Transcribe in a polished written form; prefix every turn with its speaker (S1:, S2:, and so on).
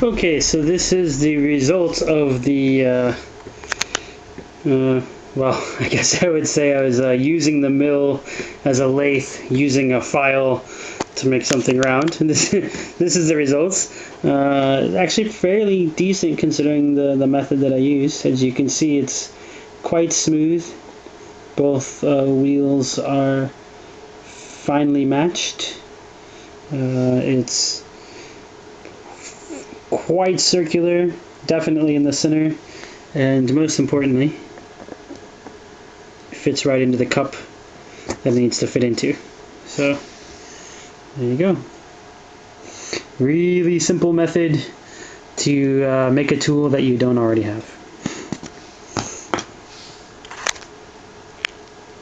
S1: Okay, so this is the result of the, well, I guess I would say I was using the mill as a lathe, using a file to make something round. And this is the results. Actually fairly decent considering the method that I use. As you can see, it's quite smooth. Both wheels are finely matched. It's quite circular, definitely in the center, and most importantly, it fits right into the cup that it needs to fit into. So there you go. Really simple method to make a tool that you don't already have.